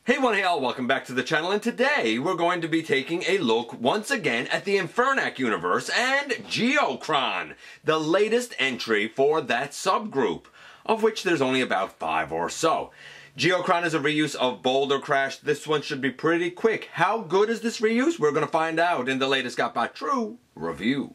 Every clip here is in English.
Hey one, hey all, welcome back to the channel, and today we're going to be taking a look once again at the Infernac universe and Geocron, the latest entry for that subgroup, of which there's only about 5 or so. Geocron is a reuse of Bouldercrash. This one should be pretty quick. How good is this reuse? We're going to find out in the latest GotBot True review.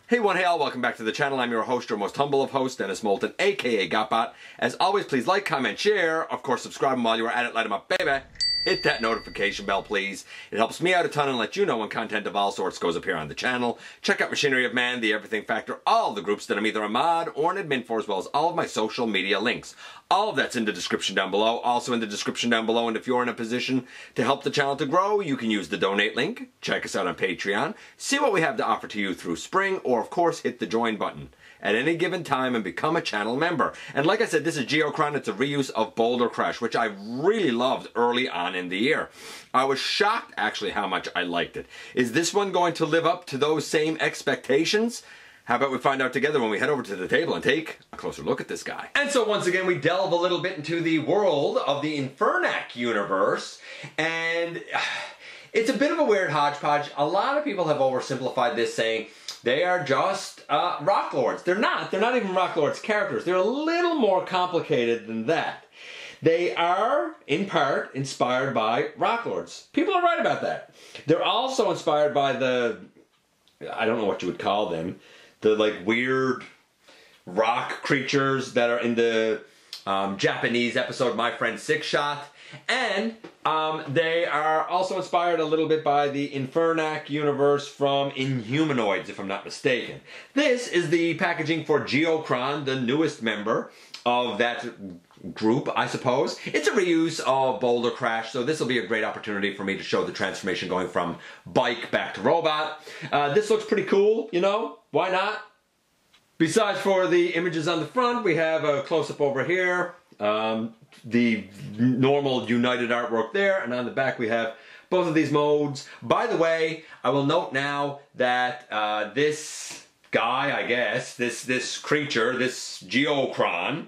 Hey one, hey all, welcome back to the channel. I'm your host, your most humble of hosts, Dennis Moulton, aka GotBot. As always, please like, comment, share. Of course, subscribe, and while you're at it, light them up, baby. Hit that notification bell, please. It helps me out a ton and let you know when content of all sorts goes up here on the channel. Check out Machinery of Man, The Everything Factor, all the groups that I'm either a mod or an admin for, as well as all of my social media links. All of that's in the description down below. Also in the description down below, and if you're in a position to help the channel to grow, you can use the donate link. Check us out on Patreon. See what we have to offer to you through Spring, or of course hit the join button at any given time and become a channel member. And like I said, this is Geocron. It's a reuse of Bouldercrash, which I really loved early on in the year. I was shocked actually how much I liked it. Is this one going to live up to those same expectations? How about we find out together when we head over to the table and take a closer look at this guy. And so once again, we delve a little bit into the world of the Infernac universe, and it's a bit of a weird hodgepodge. A lot of people have oversimplified this, saying they are just rock lords. They're not. They're not even rock lords characters. They're a little more complicated than that. They are, in part, inspired by rock lords. People are right about that. They're also inspired by the, I don't know what you would call them, the like weird rock creatures that are in the Japanese episode My Friend Six Shot. And they are also inspired a little bit by the Infernac universe from Inhumanoids, if I'm not mistaken. This is the packaging for Geocron, the newest member of that group, I suppose. It's a reuse of Bouldercrash, so this will be a great opportunity for me to show the transformation going from bike back to robot. This looks pretty cool, you know? Why not? Besides for the images on the front, we have a close-up over here. The normal United artwork there, and on the back we have both of these modes. By the way, I will note now that this guy, I guess, this creature, this Geocron,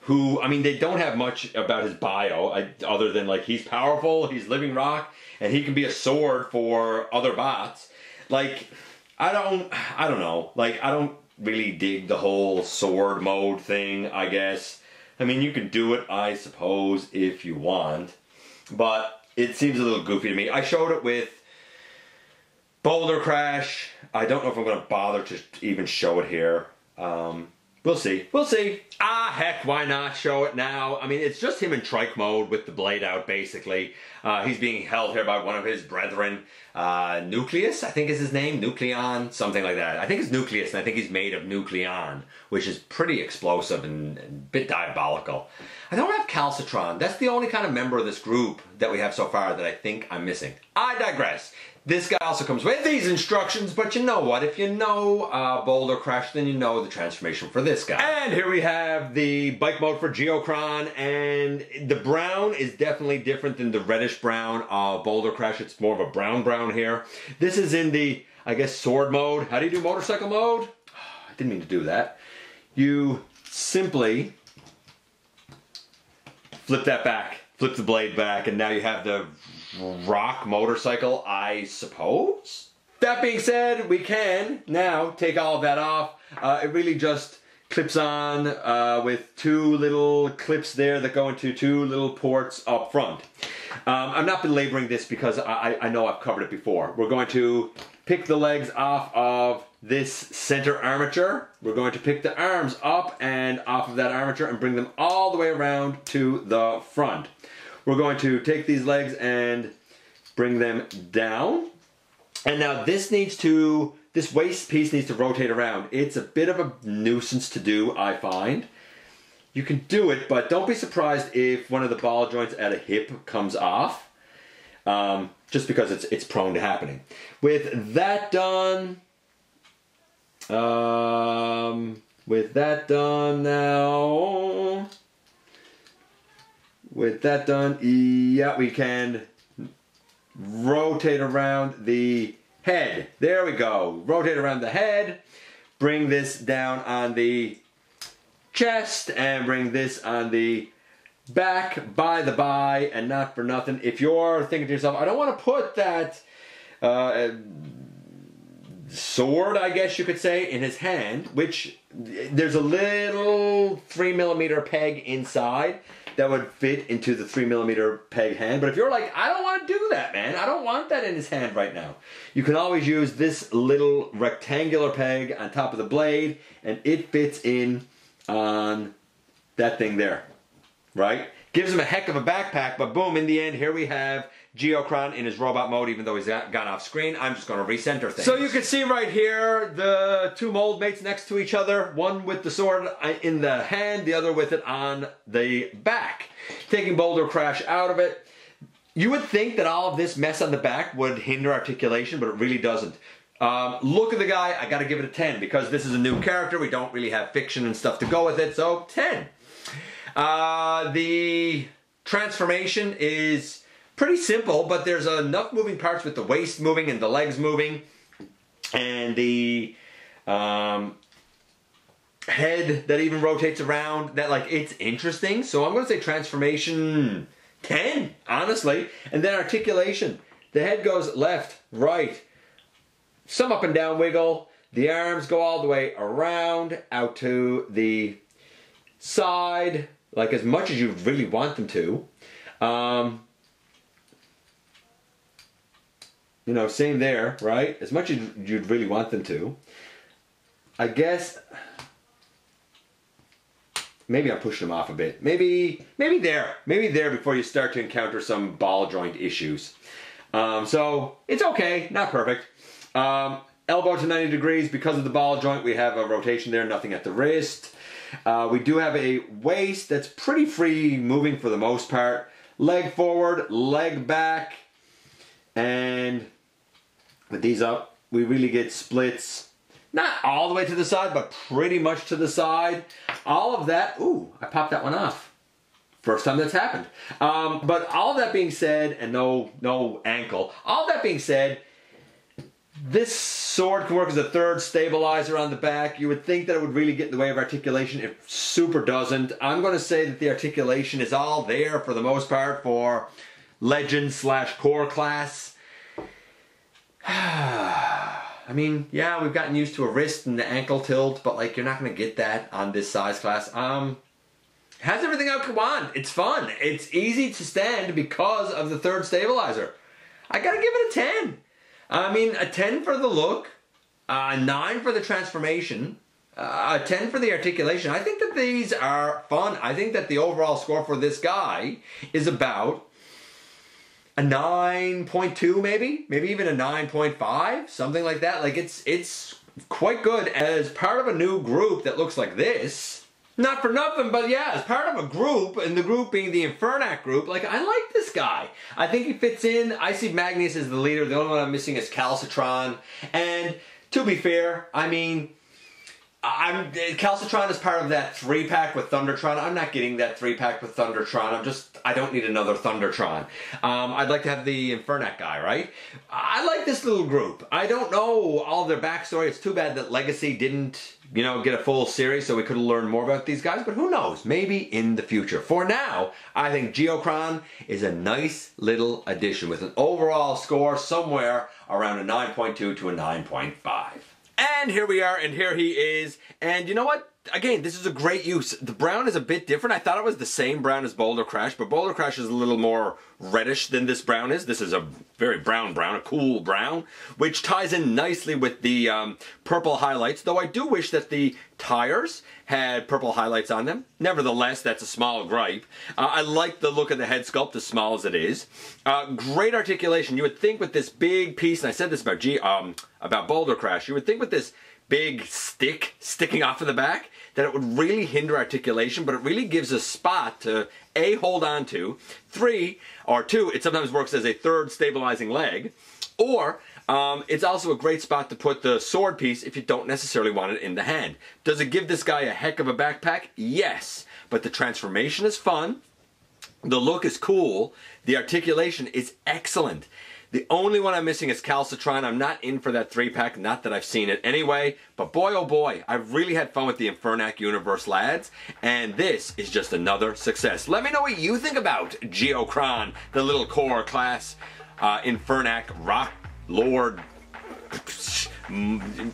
who, I mean, they don't have much about his bio, other than like he's powerful, he's living rock, and he can be a sword for other bots. Like, I don't know, like, I don't really dig the whole sword mode thing, I guess. I mean, you can do it, I suppose, if you want, but it seems a little goofy to me. I showed it with Bouldercrash. I don't know if I'm going to bother to even show it here. We'll see. We'll see. Ah, heck, why not show it now? I mean, it's just him in trike mode with the blade out, basically. He's being held here by one of his brethren. Nucleus, I think is his name. Nucleon, something like that. I think it's Nucleus, and I think he's made of Nucleon, which is pretty explosive and a bit diabolical. I don't have Calcitron. That's the only kind of member of this group that we have so far that I think I'm missing. I digress. This guy also comes with these instructions, but you know what? If you know Bouldercrash, then you know the transformation for this guy. And here we have the bike mode for Geocron, and the brown is definitely different than the reddish brown of Bouldercrash. It's more of a brown here. This is in the, I guess, sword mode. How do you do motorcycle mode? I didn't mean to do that. You simply flip that back, flip the blade back, and now you have the rock motorcycle, I suppose? That being said, we can now take all of that off. It really just clips on with 2 little clips there that go into 2 little ports up front. I'm not belaboring this because I know I've covered it before. We're going to pick the legs off of this center armature. We're going to pick the arms up and off of that armature and bring them all the way around to the front. We're going to take these legs and bring them down. And now this waist piece needs to rotate around. It's a bit of a nuisance to do, I find. You can do it, but don't be surprised if one of the ball joints at a hip comes off. Just because it's prone to happening. With that done, yeah, we can rotate around the head. There we go. Rotate around the head. Bring this down on the chest and bring this on the back. By the by, and not for nothing, if you're thinking to yourself, I don't want to put that sword, I guess you could say, in his hand, which there's a little 3mm peg inside that would fit into the 3mm peg hand. But if you're like, I don't want to do that, man, I don't want that in his hand right now, you can always use this little rectangular peg on top of the blade, and it fits in on that thing there, right? Gives him a heck of a backpack, but boom, in the end, here we have Geocron in his robot mode, even though he's gone off screen. I'm just going to recenter things. So you can see right here, the two mold mates next to each other, one with the sword in the hand, the other with it on the back. Taking Bouldercrash out of it, you would think that all of this mess on the back would hinder articulation, but it really doesn't. Look at the guy, I got to give it a 10, because this is a new character, we don't really have fiction and stuff to go with it, so 10. The transformation is pretty simple, but there's enough moving parts with the waist moving and the legs moving and the head that even rotates around that, like, it's interesting. So I'm going to say transformation 10, honestly. And then articulation. The head goes left, right, some up and down wiggle. The arms go all the way around out to the side, like as much as you really want them to. You know, same there, right? As much as you'd really want them to. I guess maybe I'm pushing them off a bit. Maybe there before you start to encounter some ball joint issues. So it's okay, not perfect. Elbow to 90 degrees because of the ball joint. We have a rotation there, nothing at the wrist. We do have a waist that's pretty free moving for the most part. Leg forward, leg back, and with these up, we really get splits. Not all the way to the side, but pretty much to the side. All of that, ooh, I popped that one off. First time that's happened. But all of that being said, and no ankle, all that being said, this sword can work as a third stabilizer on the back. You would think that it would really get in the way of articulation. It super doesn't. I'm going to say that the articulation is all there for the most part for Legend / Core class. I mean, yeah, we've gotten used to a wrist and the ankle tilt, but like, you're not going to get that on this size class. Has everything I could want. It's fun. It's easy to stand because of the third stabilizer. I got to give it a 10. I mean, a 10 for the look, a 9 for the transformation, a 10 for the articulation. I think that these are fun. I think that the overall score for this guy is about a 9.2 maybe even a 9.5, something like that. Like, it's quite good as part of a new group that looks like this. Not for nothing, but yeah, as part of a group, and the group being the Infernac group, like, I like this guy. I think he fits in. I see Magnus as the leader. The only one I'm missing is Calcitron. And to be fair, I mean, Calcitron is part of that 3-pack with Thundertron. I'm not getting that 3-pack with Thundertron. I don't need another Thundertron. I'd like to have the Infernac guy, right? I like this little group. I don't know all their backstory. It's too bad that Legacy didn't, you know, get a full series so we could have learned more about these guys, but who knows? Maybe in the future. For now, I think Geocron is a nice little addition with an overall score somewhere around a 9.2 to a 9.5. And here we are, and here he is. And you know what? Again, this is a great use. The brown is a bit different. I thought it was the same brown as Bouldercrash, but Bouldercrash is a little more reddish than this brown is. This is a very brown, a cool brown, which ties in nicely with the purple highlights, though I do wish that the tires had purple highlights on them. Nevertheless, that's a small gripe. I like the look of the head sculpt, as small as it is. Great articulation. You would think with this big piece, and I said this about Bouldercrash, you would think with this big stick sticking off of the back that it would really hinder articulation, but it really gives a spot to A, hold on to, 3, or 2, it sometimes works as a third stabilizing leg, or it's also a great spot to put the sword piece if you don't necessarily want it in the hand. Does it give this guy a heck of a backpack? Yes, but the transformation is fun, the look is cool, the articulation is excellent. The only one I'm missing is Calcitron. I'm not in for that 3-pack, not that I've seen it anyway, but boy oh boy, I've really had fun with the Infernac universe, lads, and this is just another success. Let me know what you think about Geocron, the little core class, Infernac, rock lord,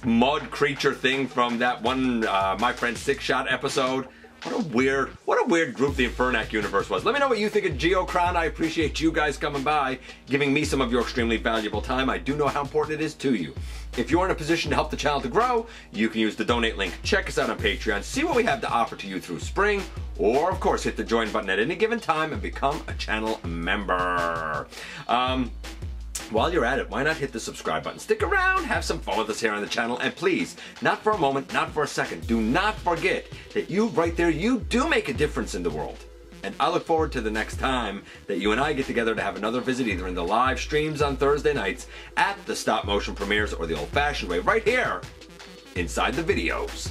mud creature thing from that one My Friend Six Shot episode. What a weird group the Infernac universe was. Let me know what you think of Geocron. I appreciate you guys coming by, giving me some of your extremely valuable time. I do know how important it is to you. If you're in a position to help the channel to grow, you can use the donate link. Check us out on Patreon, see what we have to offer to you through spring, or of course hit the join button at any given time and become a channel member. While you're at it, why not hit the subscribe button? Stick around, have some fun with us here on the channel, and please, not for a moment, not for a second, do not forget that you right there, you do make a difference in the world. And I look forward to the next time that you and I get together to have another visit, either in the live streams on Thursday nights, at the stop motion premieres, or the old fashioned way right here inside the videos.